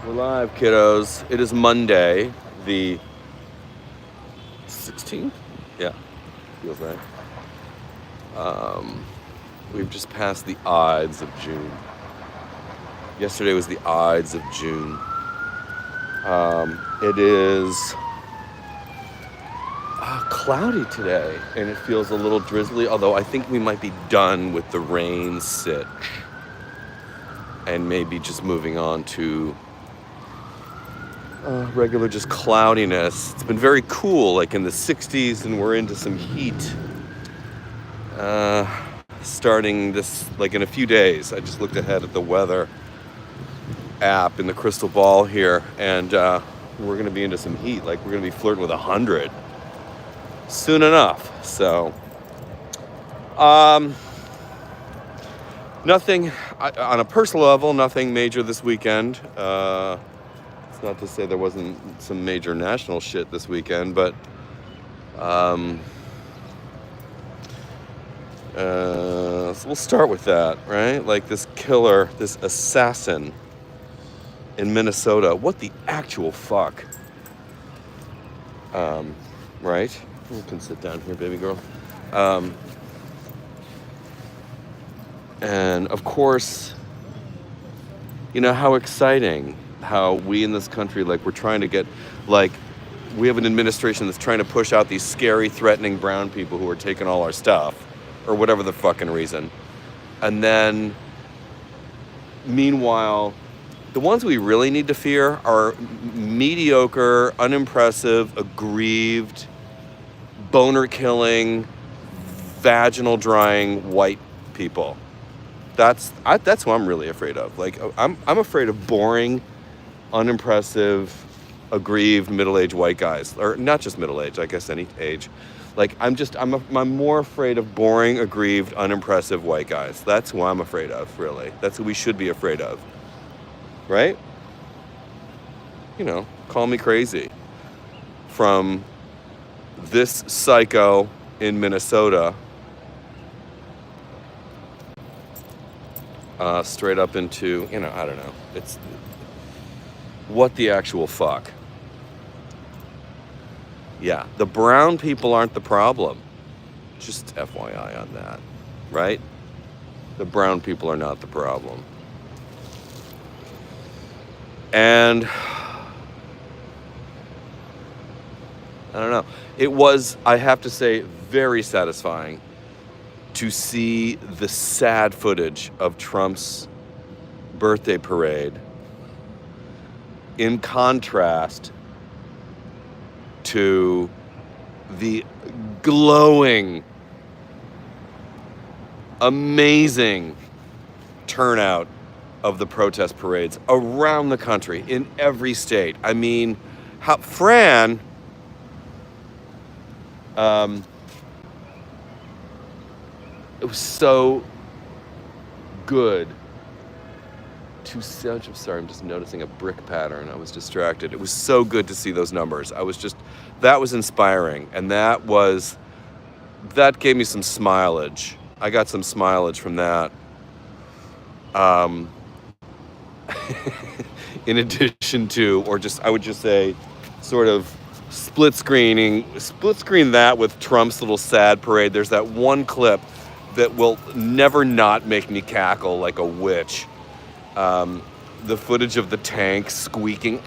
We're live, kiddos. It is Monday, the 16th? Yeah, feels right. Um, we've just passed the Ides of June. Yesterday was the Ides of June. It is cloudy today, and it feels a little drizzly, although I think we might be done with the rain sitch and maybe just moving on to regular just cloudiness. It's been very cool, like in the 60s, and we're into some heat. Starting this, like in a few days. I just looked ahead at the weather app in the crystal ball here, and we're going to be into some heat. Like we're going to be flirting with 100 soon enough. So, nothing on a personal level, nothing major this weekend. It's not to say there wasn't some major national shit this weekend, but so we'll start with that, right? Like this killer, this assassin in Minnesota. What the actual fuck? Right? You can sit down here, baby girl. And of course, you know how exciting how we in this country, like we're trying to get, like, we have an administration that's trying to push out these scary, threatening brown people who are taking all our stuff, or whatever the fucking reason. And then, meanwhile, the ones we really need to fear are mediocre, unimpressive, aggrieved, boner-killing, vaginal-drying white people. That's who I'm really afraid of. Like, I'm afraid of boring, unimpressive, aggrieved, middle-aged white guys. Or not just middle-aged, I guess any age. Like, I'm more afraid of boring, aggrieved, unimpressive white guys. That's who I'm afraid of, really. That's who we should be afraid of. Right? You know, call me crazy. From this psycho in Minnesota, straight up into, you know, I don't know. It's what the actual fuck. Yeah, the brown people aren't the problem. Just FYI on that, right? The brown people are not the problem. And I don't know. It was, I have to say, very satisfying to see the sad footage of Trump's birthday parade in contrast to the glowing, amazing turnout of the protest parades around the country, in every state. I mean, Fran, it was so good to see. I'm sorry, I'm just noticing a brick pattern. I was distracted. It was so good to see those numbers. That was inspiring. And that gave me some smileage. I got some smileage from that. In addition to, I would just say, sort of split screen that with Trump's little sad parade. There's that one clip that will never not make me cackle like a witch. The footage of the tank squeaking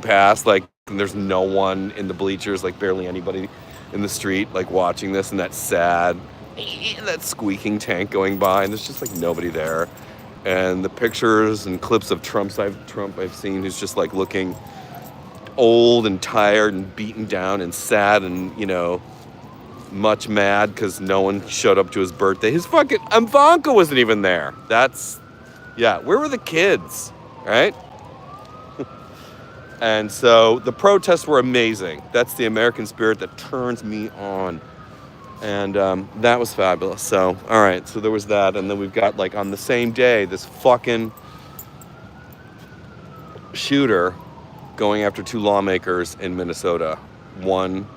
past, like there's no one in the bleachers, like barely anybody in the street, like watching this, and that squeaking tank going by, and there's just like nobody there. And the pictures and clips of Trump I've seen, who's just like looking old and tired and beaten down and sad and, you know, much mad because no one showed up to his birthday. His fucking Ivanka wasn't even there. Where were the kids, right? And so the protests were amazing. That's the American spirit that turns me on. And that was fabulous. So, all right, so there was that. And then we've got, like, on the same day, this fucking shooter going after 2 lawmakers in Minnesota. One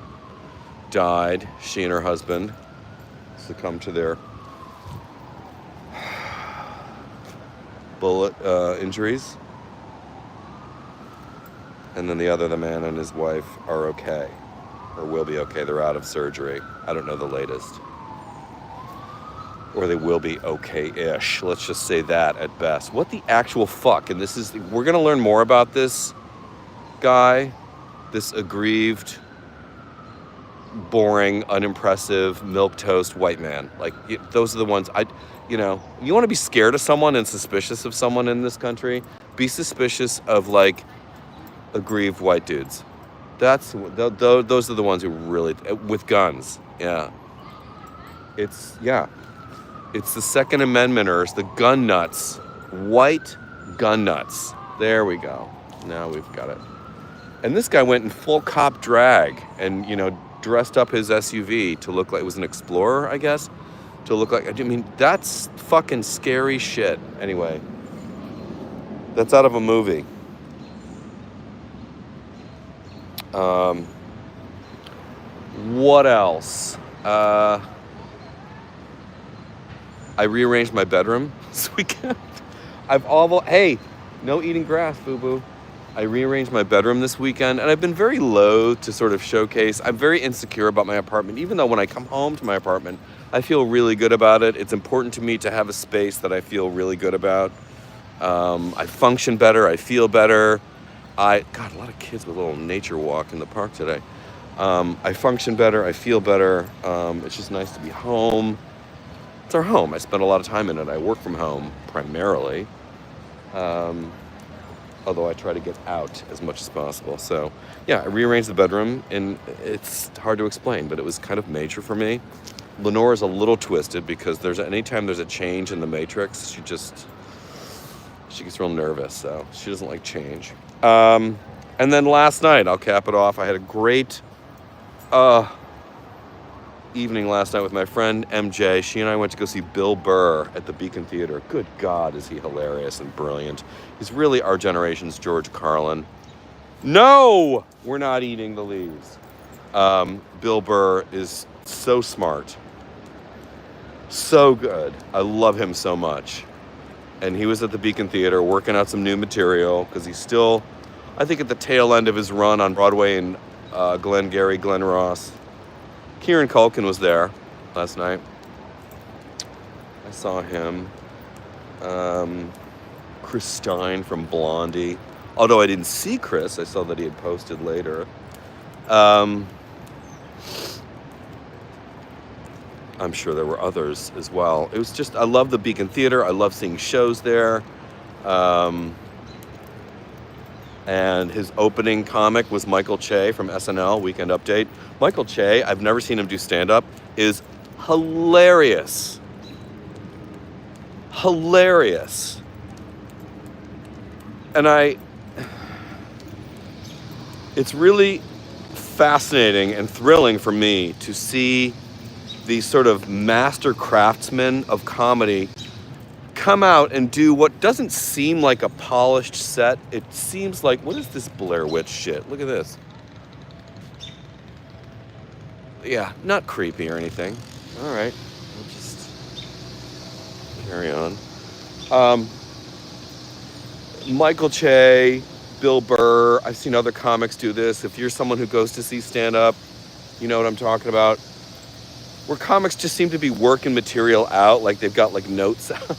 died. She and her husband succumbed to their bullet injuries. And then the man and his wife are okay, or will be okay. They're out of surgery. I don't know the latest. Or they will be okay-ish. Let's just say that at best. What the actual fuck? And we're going to learn more about this guy, this aggrieved, boring, unimpressive, milquetoast white man. Like, those are the ones you want to be scared of someone and suspicious of someone in this country? Be suspicious of, like, aggrieved white dudes. Those are the ones who really, with guns. Yeah. It's the Second Amendmenters, the gun nuts, white gun nuts. There we go. Now we've got it. And this guy went in full cop drag and, dressed up his SUV to look like it was an Explorer, I guess. To look like, that's fucking scary shit. Anyway, that's out of a movie. What else? I rearranged my bedroom this weekend. Hey, no eating grass, boo-boo. I rearranged my bedroom this weekend, and I've been very loath to sort of showcase. I'm very insecure about my apartment, even though when I come home to my apartment, I feel really good about it. It's important to me to have a space that I feel really good about. I function better. I feel better. A lot of kids with a little nature walk in the park today. I function better. I feel better. It's just nice to be home. It's our home. I spend a lot of time in it. I work from home primarily. Although I try to get out as much as possible. So, yeah, I rearranged the bedroom, and it's hard to explain, but it was kind of major for me. Lenore's a little twisted because anytime there's a change in the matrix, she gets real nervous, so she doesn't like change. And then last night, I'll cap it off, I had a great evening last night with my friend MJ. She and I went to go see Bill Burr at the Beacon Theater. Good God, is he hilarious and brilliant. He's really our generation's George Carlin. No, we're not eating the leaves. Bill Burr is so smart, so good. I love him so much. And he was at the Beacon Theater working out some new material because he's still, I think, at the tail end of his run on Broadway in Glengarry, Glen Ross. Kieran Culkin was there last night. I saw him. Chris Stein from Blondie. Although I didn't see Chris, I saw that he had posted later. I'm sure there were others as well. It was just, I love the Beacon Theater. I love seeing shows there. And his opening comic was Michael Che from SNL, Weekend Update. Michael Che, I've never seen him do stand-up, is hilarious. Hilarious. And it's really fascinating and thrilling for me to see these sort of master craftsmen of comedy come out and do what doesn't seem like a polished set. It seems like, what is this Blair Witch shit? Look at this. Yeah, not creepy or anything. All right, we'll just carry on. Michael Che, Bill Burr, I've seen other comics do this. If you're someone who goes to see stand-up, you know what I'm talking about. Where comics just seem to be working material out, like they've got like notes out.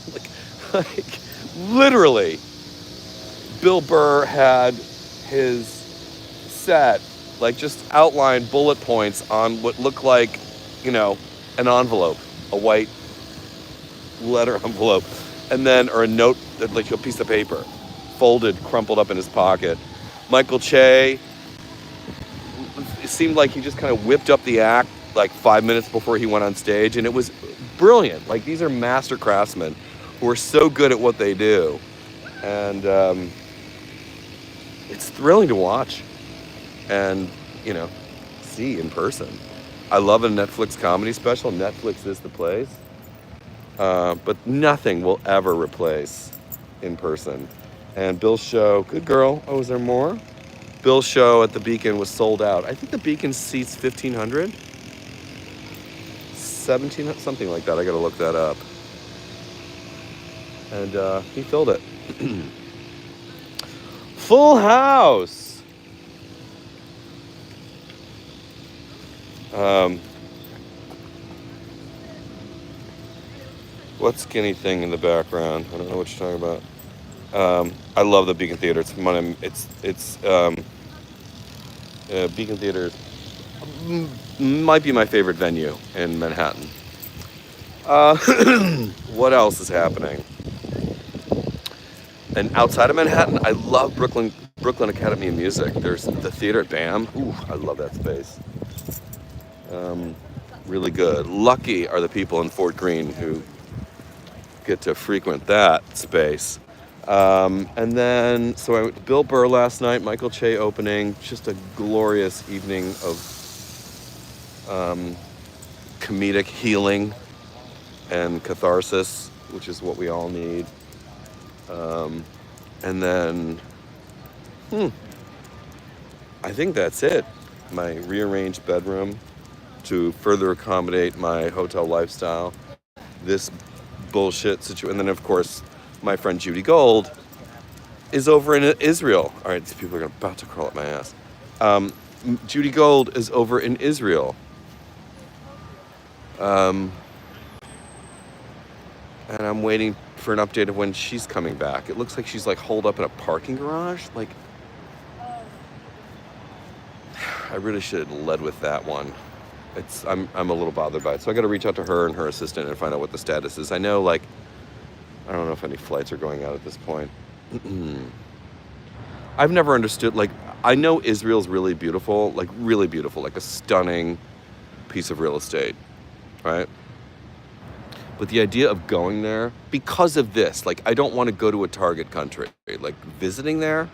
like literally, Bill Burr had his set, like just outlined bullet points on what looked like, an envelope, a white letter envelope, and then, or a note, like a piece of paper, folded, crumpled up in his pocket. Michael Che, it seemed like he just kind of whipped up the act like 5 minutes before he went on stage, and it was brilliant. Like, these are master craftsmen who are so good at what they do, and it's thrilling to watch and see in person. I love a Netflix comedy special. Netflix is the place, but nothing will ever replace in person. And Bill's show, good girl. Oh, is there more? Bill's show at the Beacon was sold out. I think the Beacon seats 1,500. 17, something like that. I gotta look that up. And he filled it. Full House. Um, what skinny thing in the background? I don't know what you're talking about. I love the Beacon Theater. Beacon Theater might be my favorite venue in Manhattan. Uh, what else is happening? And outside of Manhattan, I love Brooklyn Academy of Music. There's the theater at BAM. Ooh, I love that space. Um, really good. Lucky are the people in Fort Greene who get to frequent that space. And then, so I went to Bill Burr last night, Michael Che opening. Just a glorious evening of comedic healing and catharsis, which is what we all need. And then, I think that's it. My rearranged bedroom to further accommodate my hotel lifestyle. This bullshit situation. And then, of course, my friend Judy Gold is over in Israel. All right, these people are about to crawl up my ass. Judy Gold is over in Israel. And I'm waiting for an update of when she's coming back. It looks like she's like holed up in a parking garage. Like, I really should have led with that one. I'm a little bothered by it. So I got to reach out to her and her assistant and find out what the status is. I know, like, I don't know if any flights are going out at this point. I've never understood, like, I know Israel's really beautiful, like a stunning piece of real estate, right? But the idea of going there, because of this, like, I don't want to go to a target country. Like, visiting there,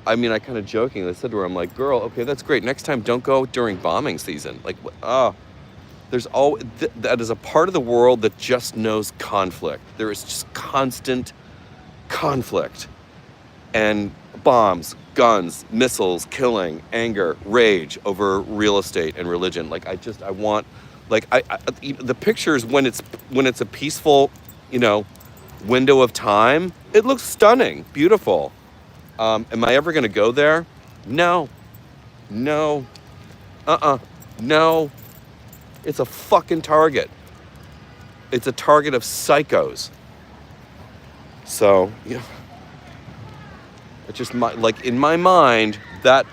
I mean, I kind of jokingly said to her, I'm like, girl, okay, that's great. Next time, don't go during bombing season. Like, there's always, that is a part of the world that just knows conflict. There is just constant conflict. And bombs, guns, missiles, killing, anger, rage over real estate and religion. Like, I want, like, the pictures when it's a peaceful, window of time, it looks stunning, beautiful. Am I ever going to go there? No. No. No. It's a fucking target. It's a target of psychos. So, it just, like, in my mind, that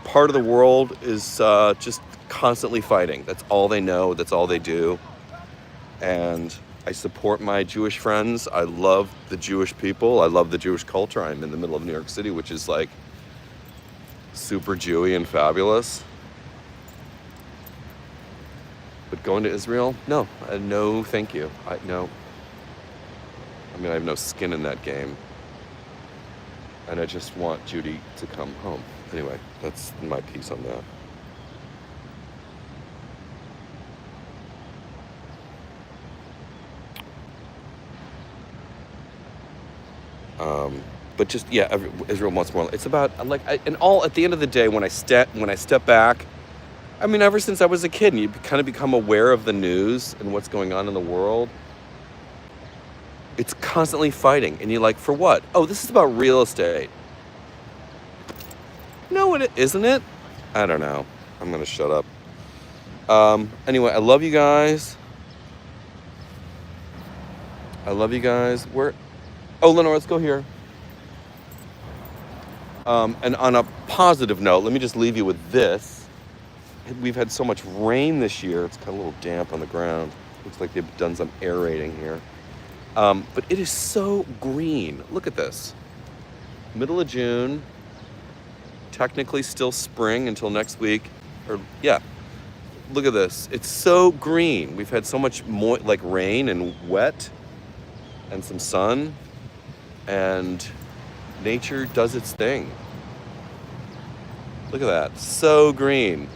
part of the world is just constantly fighting. That's all they know. That's all they do. And I support my Jewish friends. I love the Jewish people. I love the Jewish culture. I'm in the middle of New York City, which is like super Jewy and fabulous. But going to Israel? No. No, thank you. No. I mean, I have no skin in that game. And I just want Judy to come home. Anyway, that's my piece on that. But just, Israel wants more. It's about, like, at the end of the day, when I step back, I mean, ever since I was a kid, and you kind of become aware of the news and what's going on in the world, it's constantly fighting. And you're like, for what? Oh, this is about real estate. No, isn't it? I don't know. I'm going to shut up. Anyway, I love you guys. Oh, Lenore, let's go here. And on a positive note, let me just leave you with this. We've had so much rain this year. It's kind of a little damp on the ground. Looks like they've done some aerating here. But it is so green. Look at this. Middle of June. Technically still spring until next week. Look at this. It's so green. We've had so much rain and wet and some sun. And nature does its thing. Look at that. So green.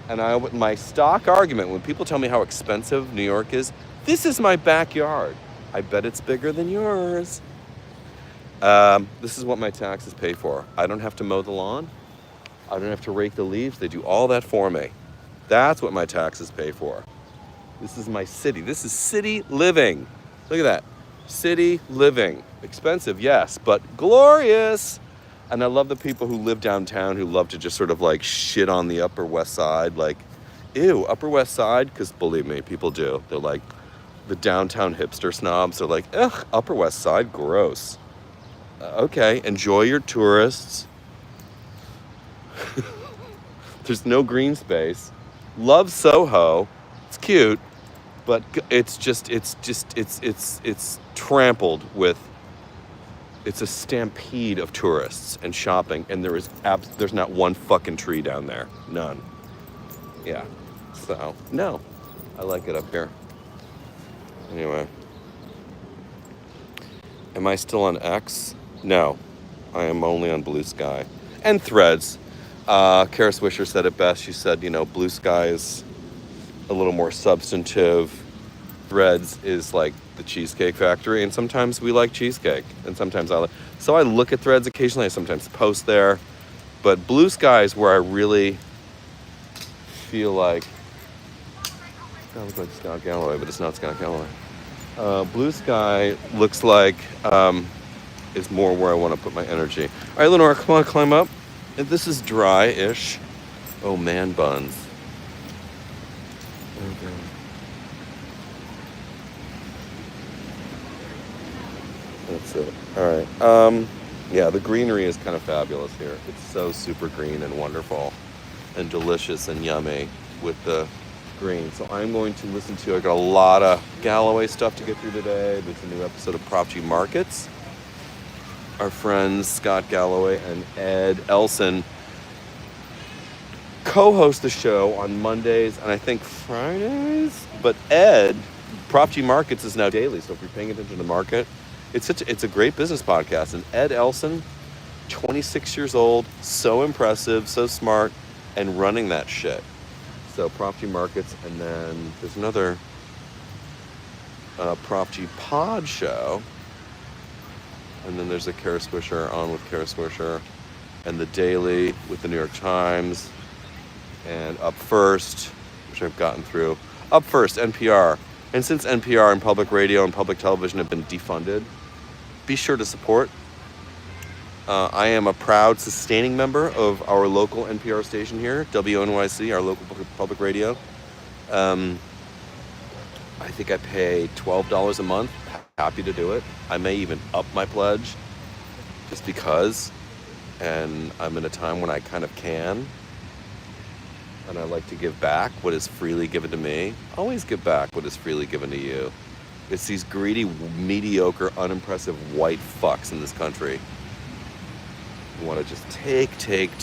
And my stock argument, when people tell me how expensive New York is, this is my backyard. I bet it's bigger than yours. This is what my taxes pay for. I don't have to mow the lawn. I don't have to rake the leaves. They do all that for me. That's what my taxes pay for. This is my city. This is city living. Look at that. City living. Expensive, yes, but glorious. And I love the people who live downtown who love to just sort of like shit on the Upper West Side. Like, ew, Upper West Side? Because believe me, people do. They're like, the downtown hipster snobs are like, ugh, Upper West Side, gross. Okay, enjoy your tourists. There's no green space. Love Soho. It's cute, but it's trampled with. It's a stampede of tourists and shopping, and there's not one fucking tree down there. None. Yeah. So no, I like it up here. Anyway, am I still on X? No, I am only on Blue Sky and Threads. Kara Swisher said it best. She said, Blue Sky is a little more substantive. Threads is like the Cheesecake Factory, and sometimes we like cheesecake, and sometimes so I look at Threads occasionally. I sometimes post there, but Blue Sky is where I really feel like that looks like Scott Galloway, but it's not Scott Galloway. Blue Sky looks like is more where I want to put my energy. All right, Lenore, come on, climb up. And this is dry-ish. Oh, man buns. Okay. That's it. All right. Yeah, the greenery is kind of fabulous here. It's so super green and wonderful and delicious and yummy with the green. So I'm going to listen to, I got a lot of Galloway stuff to get through today. There's a new episode of Prop G Markets. Our friends Scott Galloway and Ed Elson co-host the show on Mondays and I think Fridays. But Ed, Prop G Markets is now daily. So if you're paying attention to the market, it's a great business podcast. And Ed Elson, 26 years old, so impressive, so smart, and running that shit. So Prop G Markets, and then there's another Prop G Pod show. And then there's a Kara Swisher on with Kara Swisher, and the Daily with the New York Times, and Up First, which I've gotten through. Up First, NPR. And since NPR and public radio and public television have been defunded, be sure to support. I am a proud sustaining member of our local NPR station here, WNYC, our local public radio. I think I pay $12 a month. Happy to do it. I may even up my pledge just because. And I'm in a time when I kind of can. And I like to give back what is freely given to me. Always give back what is freely given to you. It's these greedy, mediocre, unimpressive white fucks in this country who want to just take. It's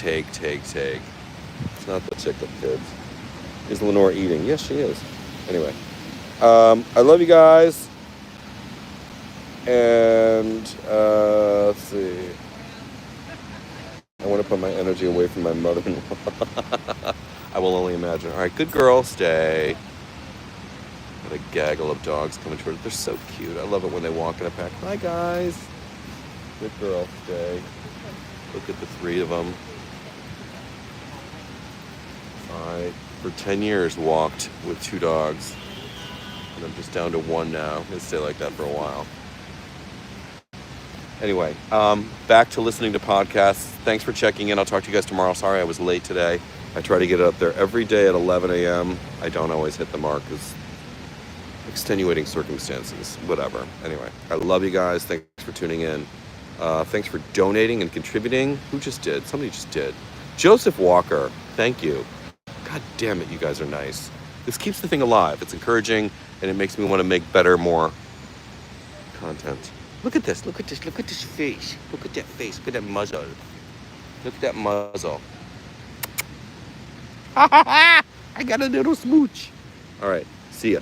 not the chicken, kids. Is Lenore eating? Yes, she is. Anyway, I love you guys. And let's see. I want to put my energy away from my mother-in-law. I will only imagine. All right, good girl, stay. Got a gaggle of dogs coming toward it. They're so cute. I love it when they walk in a pack. Hi, guys. Good girl, stay. Look at the three of them. I, for 10 years, walked with two dogs. And I'm just down to one now. I'm going to stay like that for a while. Anyway, back to listening to podcasts. Thanks for checking in. I'll talk to you guys tomorrow. Sorry I was late today. I try to get up there every day at 11 a.m. I don't always hit the mark because extenuating circumstances, whatever. Anyway, I love you guys. Thanks for tuning in. Thanks for donating and contributing. Who just did? Somebody just did. Joseph Walker, thank you. God damn it, you guys are nice. This keeps the thing alive. It's encouraging, and it makes me want to make better, more content. Look at this. Look at this. Look at this face. Look at that face. Look at that muzzle. Look at that muzzle. I got a little smooch. All right. See ya.